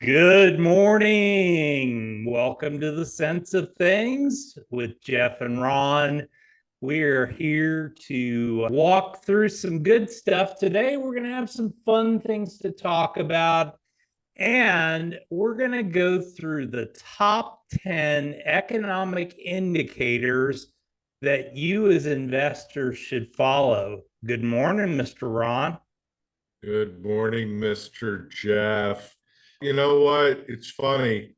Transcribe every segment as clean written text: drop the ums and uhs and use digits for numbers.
Good morning. Welcome to the Sense of Things with Jeff and Ron. We're here to walk through some good stuff today. We're going to have some fun things to talk about, and we're going to go through the top 10 economic indicators that you as investors should follow. Good morning, Mr. Ron. Good morning, Mr. Jeff. You know what? It's funny.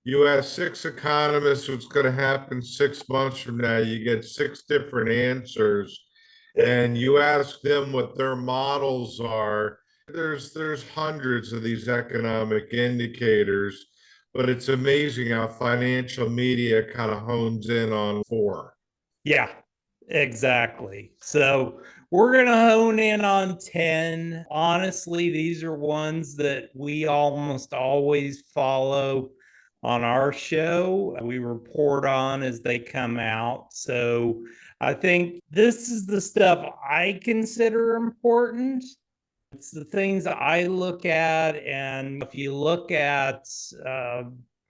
You ask six economists what's going to happen 6 months from now, you get six different answers, and you ask them what their models are. There's hundreds of these economic indicators, but it's amazing how financial media kind of hones in on four. Yeah, exactly. So we're going to hone in on 10. Honestly, these are ones that we almost always follow on our show. We report on as they come out. So I think this is the stuff I consider important. It's the things I look at. And if you look at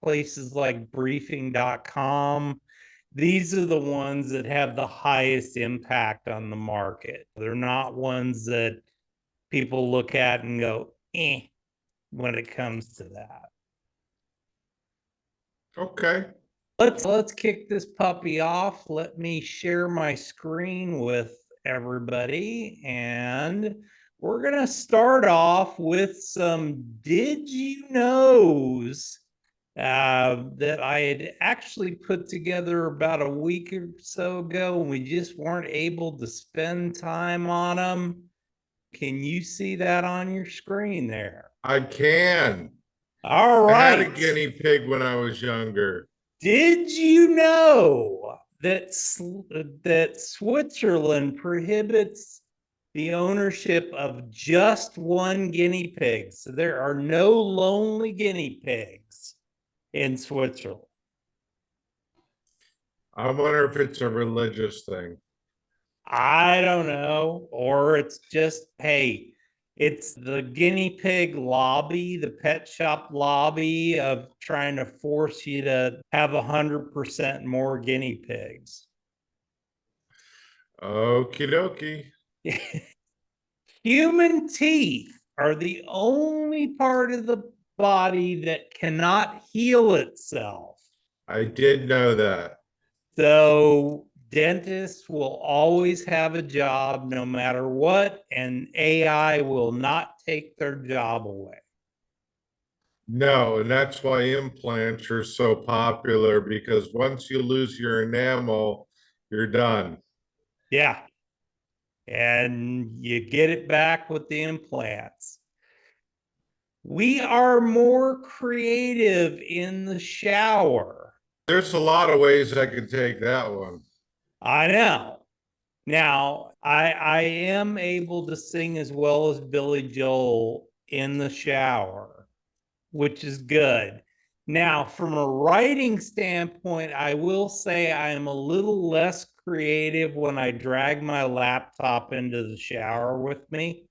places like briefing.com, these are the ones that have the highest impact on the market. They're not ones that people look at and go, when it comes to that. Okay. Let's kick this puppy off. Let me share my screen with everybody, and we're gonna start off with some did you knows that I had actually put together about a week or so ago, and we just weren't able to spend time on them. Can you see that on your screen there? I can. All I had a right. guinea pig when I was younger. Did you know that Switzerland prohibits the ownership of just one guinea pig? So there are no lonely guinea pigs in Switzerland. I wonder if it's a religious thing. I don't know. Or it's just, hey, it's the guinea pig lobby, the pet shop lobby of trying to force you to have 100% more guinea pigs. Okie dokie. Human teeth are the only part of the body that cannot heal itself. I did know that. So dentists will always have a job no matter what, and AI will not take their job away. No, and that's why implants are so popular because once you lose your enamel, you're done. Yeah. And you get it back with the implants. We are more creative in the shower. There's a lot of ways I could take that one. I know. Now, I am able to sing as well as Billy Joel in the shower, which is good. Now, from a writing standpoint, I will say I am a little less creative when I drag my laptop into the shower with me.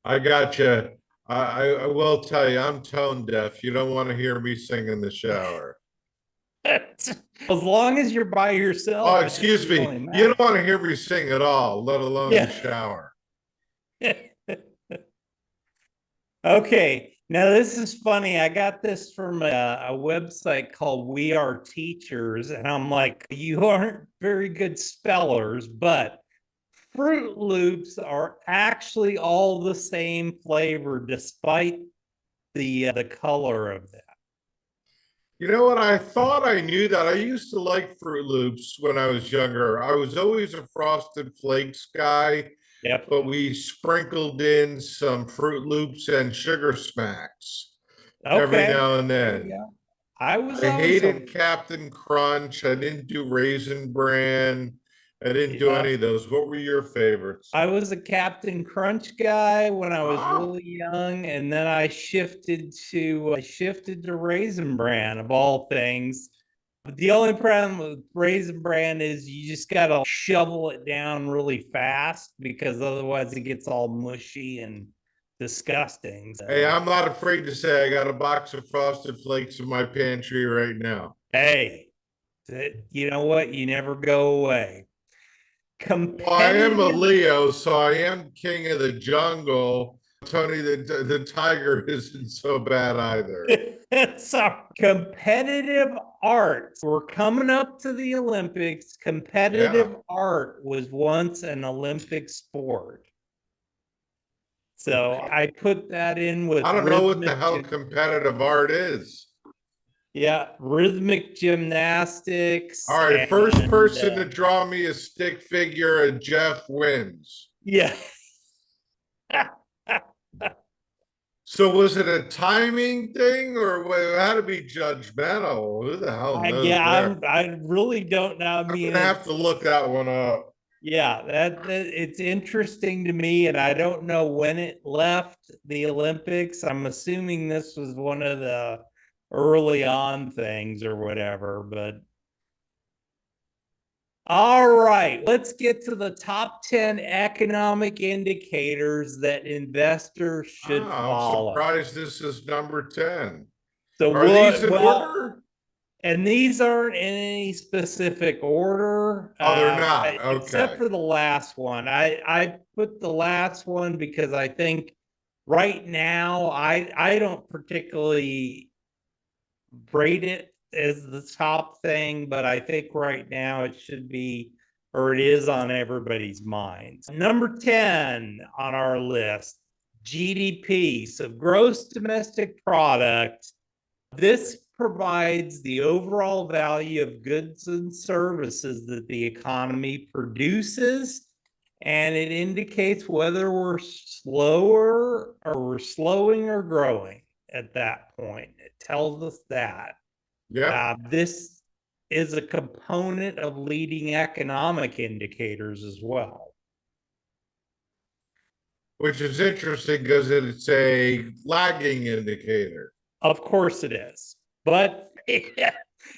I got you. I will tell you, I'm tone deaf. You don't want to hear me sing in the shower. As long as you're by yourself, Oh, it excuse doesn't really me. You matter. don't want to hear me sing at all, let alone in the Yeah. shower. Okay. Now this is funny. I got this from a website called We Are Teachers, and I'm like, you aren't very good spellers, but Fruit Loops are actually all the same flavor, despite the color of that. You know what? I thought I knew that. I used to like Fruit Loops when I was younger. I was always a Frosted Flakes guy, Yep. but we sprinkled in some Fruit Loops and Sugar Smacks every Okay. now and then. I was I always a hated Captain Crunch. I didn't do Raisin Bran. I didn't do yeah. any of those. What were your favorites? I was a Captain Crunch guy when I was Ah, really young, and then I shifted to Raisin Bran of all things. But the only problem with Raisin Bran is you just gotta shovel it down really fast because otherwise it gets all mushy and disgusting. Hey, So, I'm not afraid to say I got a box of Frosted Flakes in my pantry right now. hey, you know what? You never go away. Well, I am a Competitive. Leo, so I am king of the jungle. Tony, the tiger isn't so bad either. It's a competitive art. We're coming up to the Olympics. Yeah. Competitive art was once an Olympic sport. So I put that in with I don't know what the rhythmic, hell competitive art is. yeah, rhythmic All gymnastics right, first and person to draw me a stick figure and Jeff wins. yeah. So was it a timing thing or it had to be judgmental? Who the hell knows Yeah, there? I really don't know. I I'm mean, gonna have to look that one up. yeah, that it's interesting to me, and I don't know when it left the Olympics. I'm assuming this was one of the early on things or whatever, but all right, let's get to the top 10 economic indicators that investors should Ah, I'm follow. surprised this is number 10. So Are these what, in well, order? and these aren't in any specific order, Oh, they're not. except Okay. for the last one. I put the last one because I think right now I don't particularly rate it as the top thing, but I think right now it should be, or it is on everybody's minds. Number 10 on our list, GDP, so gross domestic product. This provides the overall value of goods and services that the economy produces, and it indicates whether we're slower or we're slowing or growing at that point. It tells us that. Yep. This is a component of leading economic indicators as well. Which is interesting because it's a lagging indicator. Of course it is, but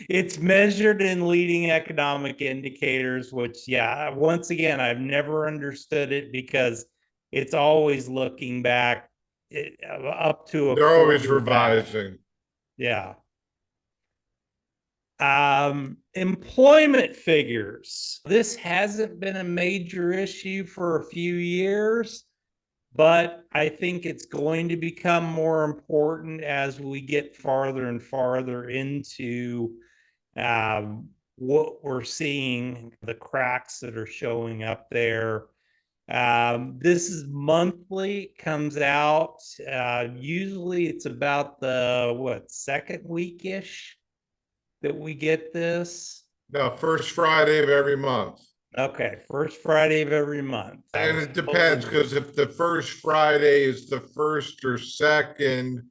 it's measured in leading economic indicators, which, yeah, once again, I've never understood it because it's always looking back up to a They're always quarter back. revising. Yeah. Employment figures. This hasn't been a major issue for a few years, but I think it's going to become more important as we get farther and farther into what we're seeing, the cracks that are showing up there. This is monthly, comes out. Usually it's about the what, second week-ish that we get this. No, first Friday of every month. Okay, first Friday of every month. I And was it depends told. because if the first Friday is the first or second,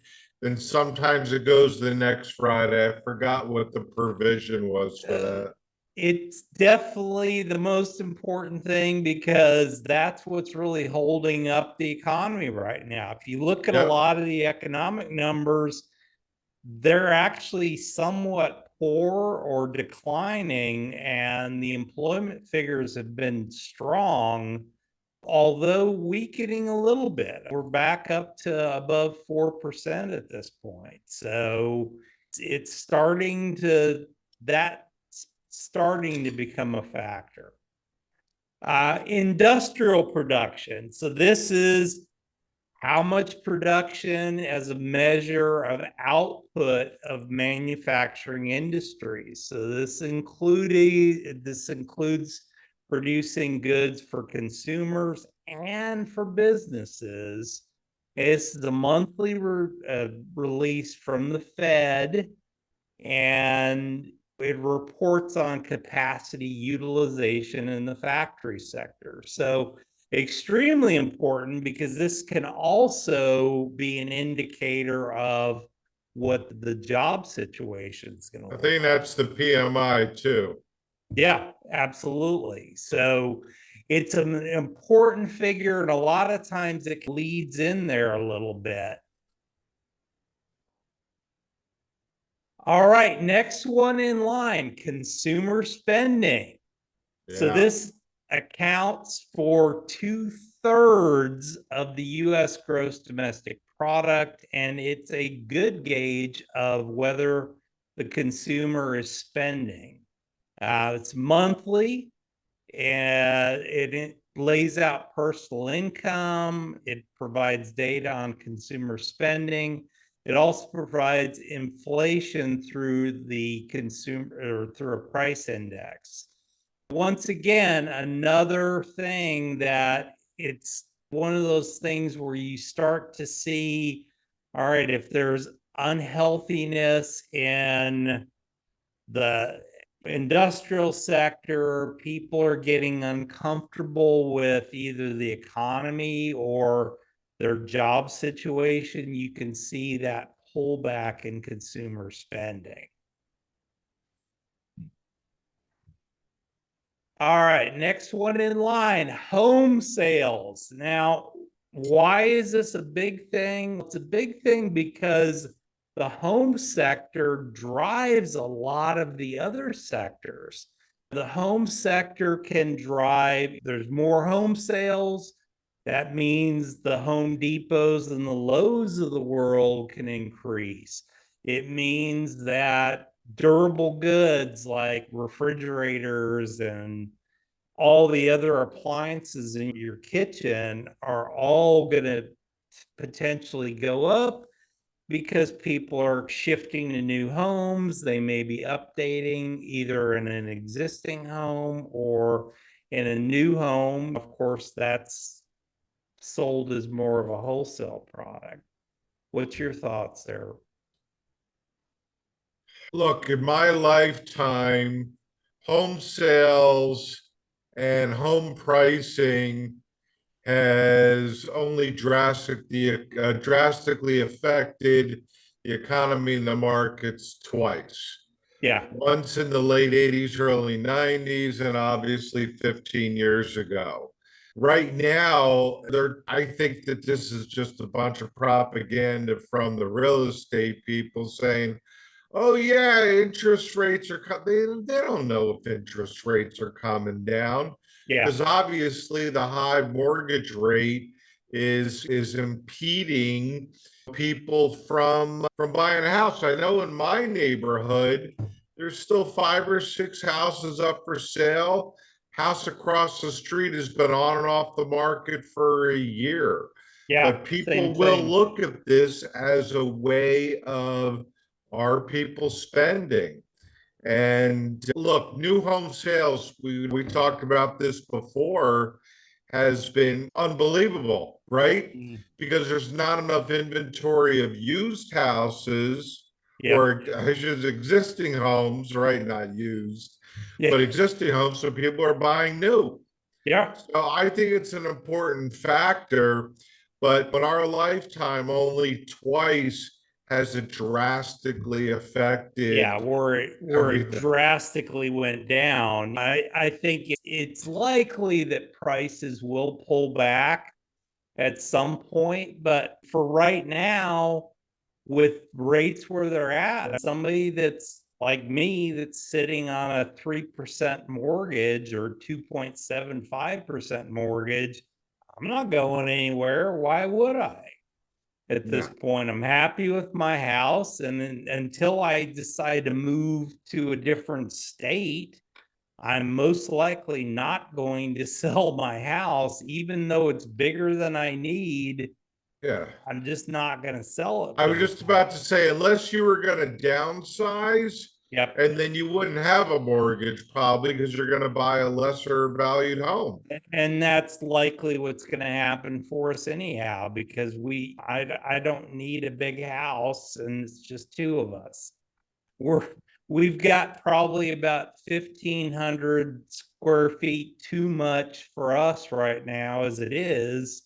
then sometimes it goes the next Friday. I forgot what the provision was for that. It's definitely the most important thing because that's what's really holding up the economy right now. If you look at a Yep. lot of the economic numbers, they're actually somewhat poor or declining, and the employment figures have been strong, although weakening a little bit. We're back up to above 4% at this point. So it's starting to, that's starting to become a factor. Industrial production. So this is how much production as a measure of output of manufacturing industries. So this includes producing goods for consumers and for businesses. It's the monthly release from the Fed, and it reports on capacity utilization in the factory sector. So extremely important because this can also be an indicator of what the job situation is going to I look think like. that's the PMI too. Yeah, absolutely. So it's an important figure, and a lot of times it leads in there a little bit. All right, next one in line, consumer spending. So Yeah. this accounts for 2/3 of the US gross domestic product, and it's a good gauge of whether the consumer is spending. It's monthly, and it lays out personal income. It provides data on consumer spending. It also provides inflation through the consumer or through a price index. Once again, another thing that it's one of those things where you start to see, all right, if there's unhealthiness in the industrial sector, people are getting uncomfortable with either the economy or their job situation, you can see that pullback in consumer spending. All right, next one in line, home sales. Now, why is this a big thing? It's a big thing because the home sector drives a lot of the other sectors. The home sector can drive, there's more home sales. That means the Home Depots and the Lowe's of the world can increase. It means that durable goods like refrigerators and all the other appliances in your kitchen are all going to potentially go up because people are shifting to new homes. They may be updating either in an existing home or in a new home. Of course, that's sold as more of a wholesale product. What's your thoughts there? Look, in my lifetime, home sales and home pricing has only drastically affected the economy and the markets twice. Yeah. Once in the late 80s, early 90s, and obviously 15 years ago. Right now, I think that this is just a bunch of propaganda from the real estate people saying, oh yeah, interest rates are they don't know if interest rates are coming down Yeah. because obviously the high mortgage rate is impeding people from buying a house. I know in my neighborhood there's still 5 or 6 houses up for sale. House across the street has been on and off the market for a year. Yeah. But people Same will thing. look at this as a way of, are people spending? And look, new home sales, we talked about this before, has been unbelievable, right? Mm. Because there's not enough inventory of used houses Yep. or I should existing homes, right? Not used, but Yeah. existing homes. So people are buying new. Yeah. So I think it's an important factor, but in our lifetime, only twice has it drastically Yeah, affected where it everything. drastically went down. I think it's likely that prices will pull back at some point, but for right now, with rates where they're at, somebody that's like me that's sitting on a 3% mortgage or 2.75% mortgage, I'm not going anywhere. Why would I? At this No. point, I'm happy with my house, and then, until I decide to move to a different state, I'm most likely not going to sell my house, even though it's bigger than I need. Yeah. I'm just not going to sell it I for was the just time. about to say, unless you were going to downsize, Yep. and then you wouldn't have a mortgage probably because you're going to buy a lesser valued home. And that's likely what's going to happen for us anyhow, because I don't need a big house, and it's just two of us. We've got probably about 1,500 square feet too much for us right now as it is.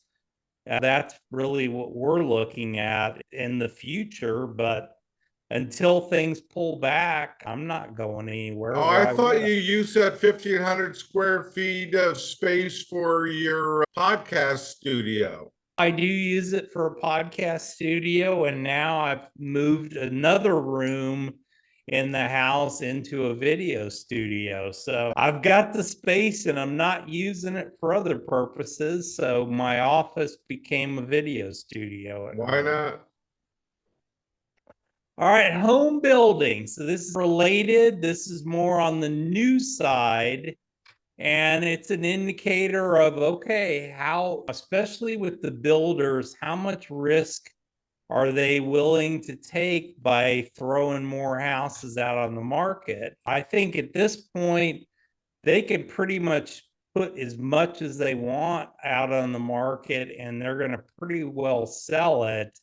That's really what we're looking at in the future. But until things pull back, I'm not going anywhere. Oh, I Why thought would I? you used that 1,500 square feet of space for your podcast studio. I do use it for a podcast studio, and now I've moved another room in the house into a video studio. So I've got the space and I'm not using it for other purposes. So my office became a video studio. Why not? All right, home building. So this is related. This is more on the new side. And it's an indicator of, okay, how, especially with the builders, how much risk are they willing to take by throwing more houses out on the market? I think at this point, they can pretty much put as much as they want out on the market and they're going to pretty well sell it.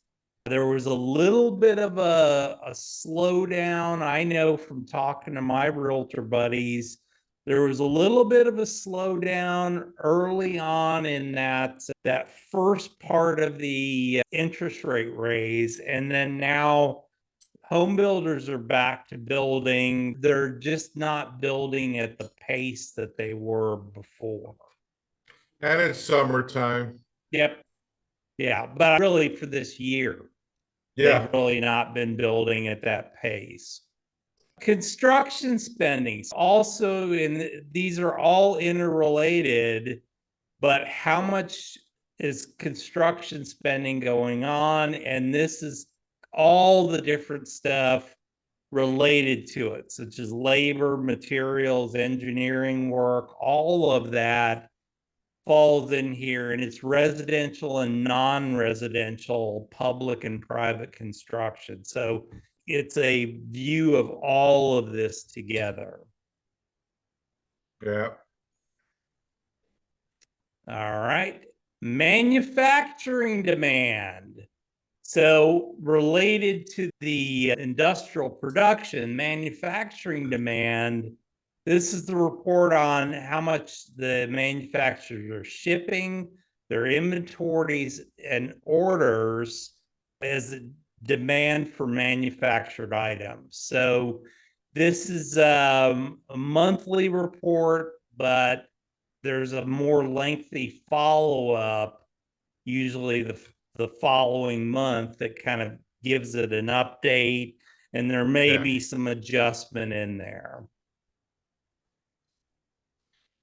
There was a little bit of a slowdown. I know from talking to my realtor buddies, there was a little bit of a slowdown early on in that first part of the interest rate raise. And then now home builders are back to building. They're just not building at the pace that they were before. And it's summertime. Yep. Yeah. But really for this year, Yeah. they've really not been building at that pace. Construction spending also, and these are all interrelated, but how much is construction spending going on? And this is all the different stuff related to it, such as labor, materials, engineering work, all of that falls in here, and it's residential and non-residential, public and private construction. So it's a view of all of this together. Yeah. All right. Manufacturing demand. So related to the industrial production, manufacturing demand, this is the report on how much the manufacturers are shipping, their inventories and orders as a demand for manufactured items. So this is a monthly report, but there's a more lengthy follow-up, usually the following month, that kind of gives it an update, and there may be some adjustment in there.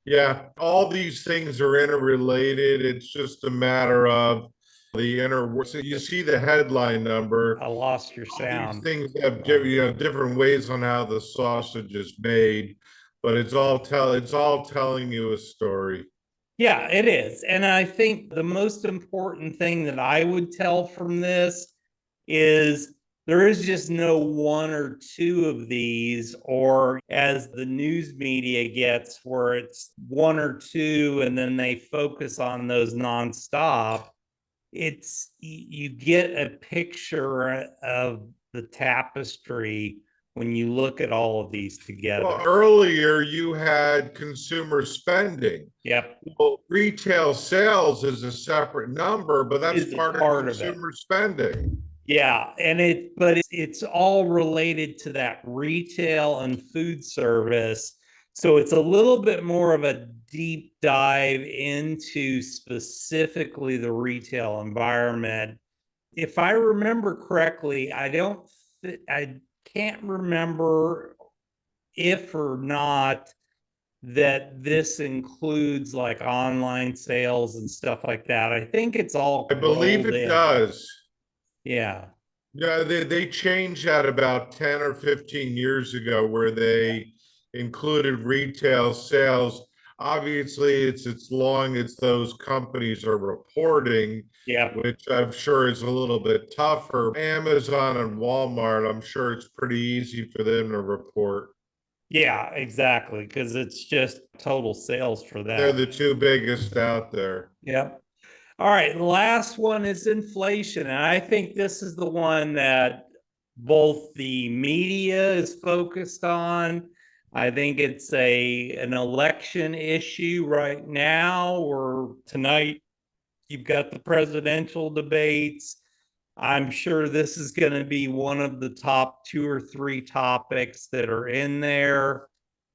Yeah, all these things are interrelated. It's just a matter of the inner. So you see the headline number. I lost your All these sound. things have different ways on how the sausage is made, but it's all telling you a story. Yeah, it is. And I think the most important thing that I would tell from this is there is just no one or two of these, or as the news media gets, where it's one or two and then they focus on those nonstop. It's, you get a picture of the tapestry when you look at all of these together. Well, earlier you had consumer spending. Yep. Well, retail sales is a separate number, but that's part of consumer spending. Yeah, and it's all related to that retail and food service. So it's a little bit more of a deep dive into specifically the retail environment. If I remember correctly, I can't remember if or not that this includes like online sales and stuff like that. I think it's all, I believe it does. Yeah. Yeah, they changed that about 10 or 15 years ago, where they included retail sales. Obviously, it's long as those companies are reporting, Yeah, which I'm sure is a little bit tougher. Amazon and Walmart, I'm sure it's pretty easy for them to report. Yeah, exactly, because it's just total sales for that. They're the two biggest out there. Yep. All right, the last one is inflation. And I think this is the one that both the media is focused on. I think it's an election issue right now, or tonight you've got the presidential debates. I'm sure this is going to be one of the top 2 or 3 topics that are in there.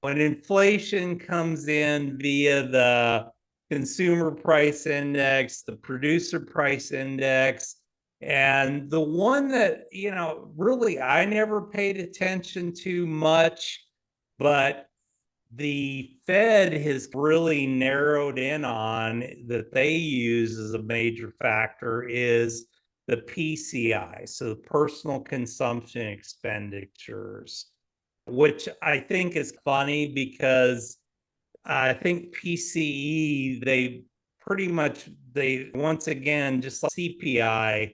When inflation comes in via the consumer price index, the producer price index, And the one that, really I never paid attention to much, but the Fed has really narrowed in on that they use as a major factor is the PCI, so the personal consumption expenditures, which I think is funny because I think PCE, they pretty much, they once again, just like CPI,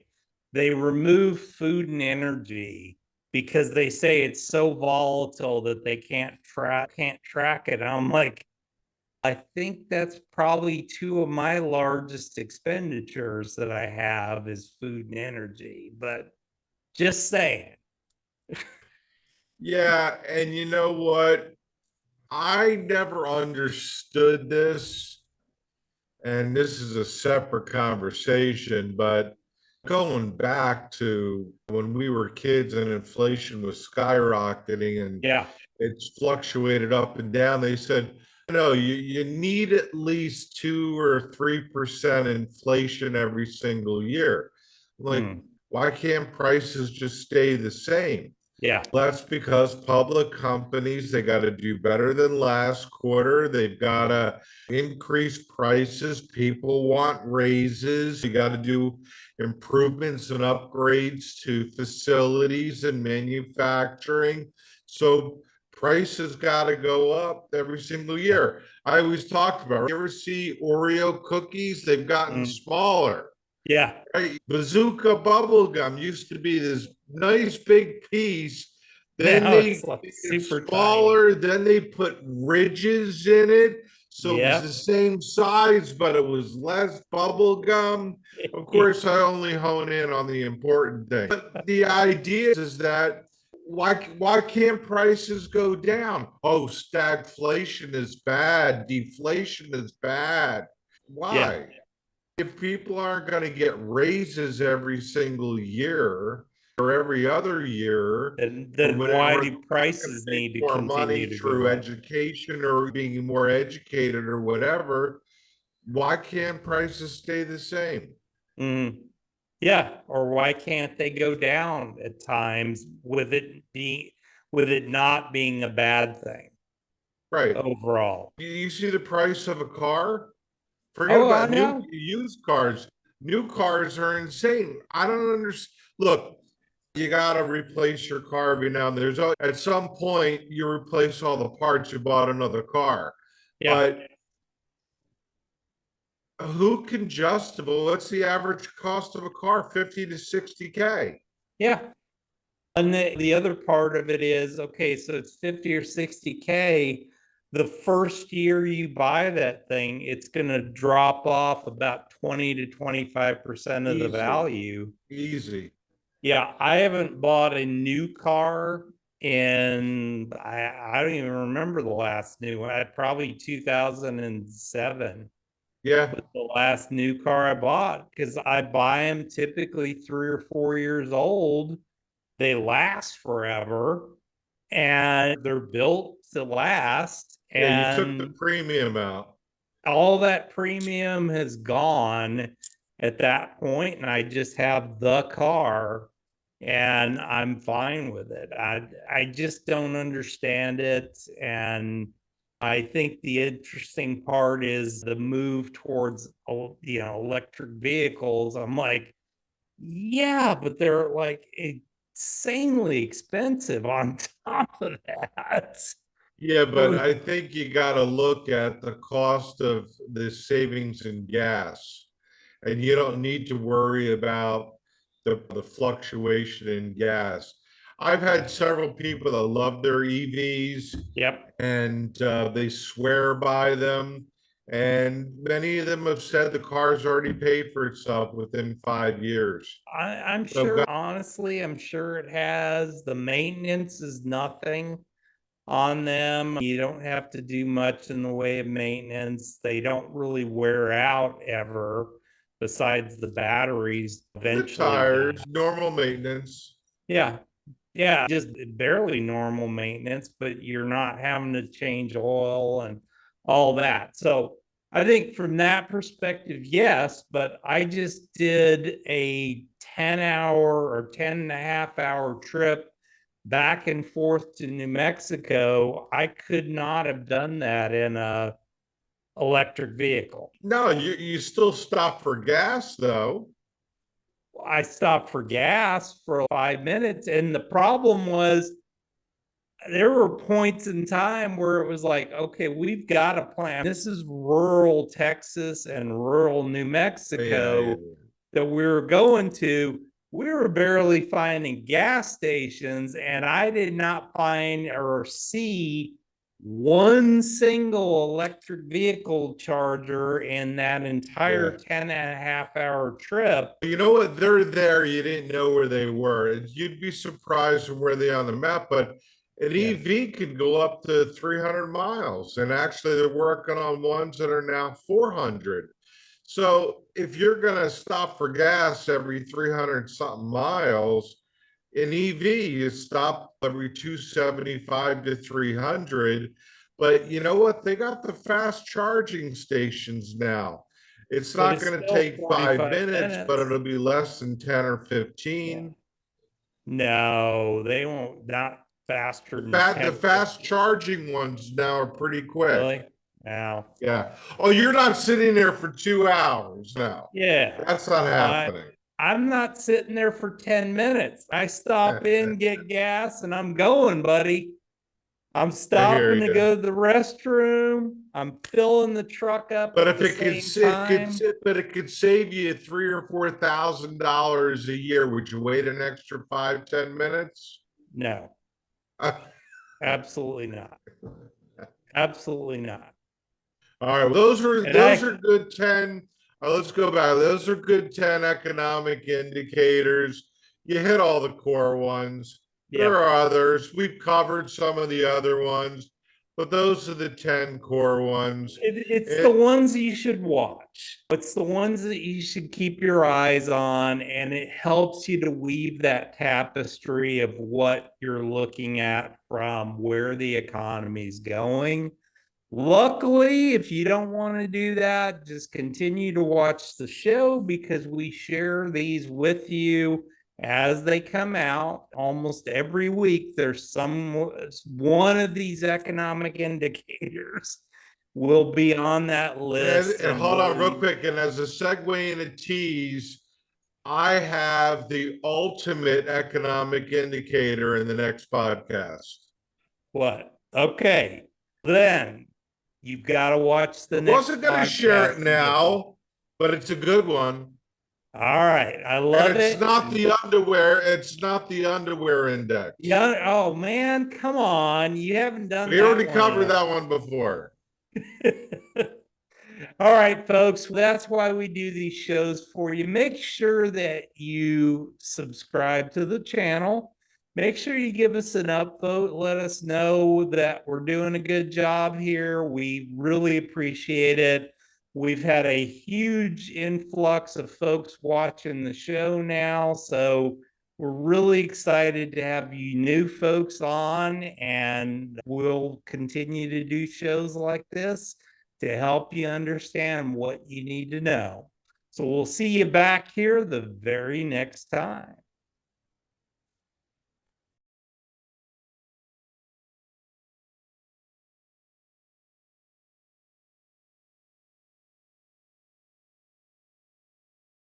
they remove food and energy because they say it's so volatile that they can't track it. I'm like, I think that's probably two of my largest expenditures that I have is food and energy, but just saying. Yeah, and you know what? I never understood this, and this is a separate conversation, but going back to when we were kids and inflation was skyrocketing and Yeah. it's fluctuated up and down, they said, no, you need at least 2 or 3% inflation every single year. Like, Mm. why can't prices just stay the same? Yeah. That's because public companies, they got to do better than last quarter. They've got to increase prices. People want raises. You got to do improvements and upgrades to facilities and manufacturing. So prices got to go up every single Yeah. year. I always talked about, you ever see Oreo cookies? They've gotten Mm. smaller. Yeah. Right? Bazooka bubble gum used to be this nice big piece. Then Now they it's like made it super tiny. smaller. Then they put ridges in it. So it was the Yep. same size, but it was less bubble gum. Of course, I only hone in on the important thing. But the idea is that why can't prices go down? Oh, stagflation is bad. Deflation is bad. Yeah. Why? If people aren't going to get raises every single year or every other year or Then why whatever, do prices make need to more money continue to through go up? education or being more educated or whatever, why can't prices stay the same? Mm. Yeah. Or why can't they go down at times with it not being a bad thing Right. overall? You see the price of a car? Forget Oh, I about new know. used cars. New cars are insane. I don't understand. Look, you got to replace your car every now and then. At some point you replace all the parts, you bought another car. Yeah. But who can justify what's the average cost of a car? 50 to 60K. Yeah. And the other part of it is, okay, so it's 50 or 60K. The first year you buy that thing, it's going to drop off about 20 to 25% of the Easy, value. easy. Yeah, I haven't bought a new car in I don't even remember the last new one. Probably 2007 Yeah. was the last new car I bought because I buy them typically 3 or 4 years old. They last forever and they're built to last. Yeah, you took the And premium out. all that premium has gone at that point, and I just have the car and I'm fine with it. I just don't understand it. And I think the interesting part is the move towards electric vehicles. I'm like, yeah, but they're like insanely expensive on top of that. Yeah, but I think you got to look at the cost of the savings in gas. And you don't need to worry about the fluctuation in gas. I've had several people that love their EVs Yep. and they swear by them. And many of them have said the car's already paid for itself within 5 years. I'm So, sure, honestly, I'm sure it has. The maintenance is nothing on them. You don't have to do much in the way of maintenance. They don't really wear out ever, besides the batteries the eventually die. tires, normal maintenance. Yeah. Yeah. Just barely normal maintenance, but you're not having to change oil and all that. So I think from that perspective, yes, but I just did a 10-hour or 10 and a half hour trip back and forth to New Mexico. I could not have done that in a electric vehicle. No, you still stop for gas though. I stopped for gas for 5 minutes, and the problem was there were points in time where it was like, okay, we've got a plan. This is rural Texas and rural New Yeah. Mexico that we were going to. We were barely finding gas stations, and I did not find or see one single electric vehicle charger in that entire Yeah. 10 and a half hour trip. You know what? They're there. You didn't know where they were. You'd be surprised from where they are on the map, but an Yeah. EV can go up to 300 miles. And actually, they're working on ones that are now 400. So if you're going to stop for gas every 300 something miles, in EV, you stop every 275 to 300. But you know what? They got the fast charging stations now. It's But not it's going to still take 5 45 minutes, but minutes. it'll be less than 10 or Yeah. 15. No, they won't, not faster than The 10, fast 15. charging ones now are pretty quick. Really? Now, Yeah. Oh, you're not sitting there for 2 hours now. yeah. That's not I, happening. I'm not sitting there for 10 minutes. I stop in, get gas, and I'm going, buddy. I'm I hear stopping to you. go to the restroom. I'm filling the truck up But at if the it could, same time. but it could save you $3,000 or $4,000 a year. Would you wait an extra 5, 10 minutes? No, All absolutely not. Absolutely not. right, well, And those are good 10. Let's go back. Those are good 10 economic indicators. You hit all the core ones. There yep. are others. We've covered some of the other ones, but those are the 10 core ones. It's the It, ones you should watch. It's the ones that you should keep your eyes on, and it helps you to weave that tapestry of what you're looking at from where the economy is going. Luckily, if you don't want to do that, just continue to watch the show because we share these with you as they come out. Almost every week, there's one of these economic indicators will be on that list, and and hold on real we'll, quick. And as a segue and a tease, I have the ultimate economic indicator in the next podcast. what? Okay, then you've got to watch the I next wasn't going to share it podcast. now, but it's a good one. All right, I And love it's it. not the underwear. It's not the underwear index. Yeah. Oh man, come on. You haven't done We that already one covered yet. that one before. All right, folks. That's why we do these shows for you. Make sure that you subscribe to the channel. Make sure you give us an upvote. Let us know that we're doing a good job here. We really appreciate it. We've had a huge influx of folks watching the show now. So we're really excited to have you new folks on, and we'll continue to do shows like this to help you understand what you need to know. So we'll see you back here the very next time.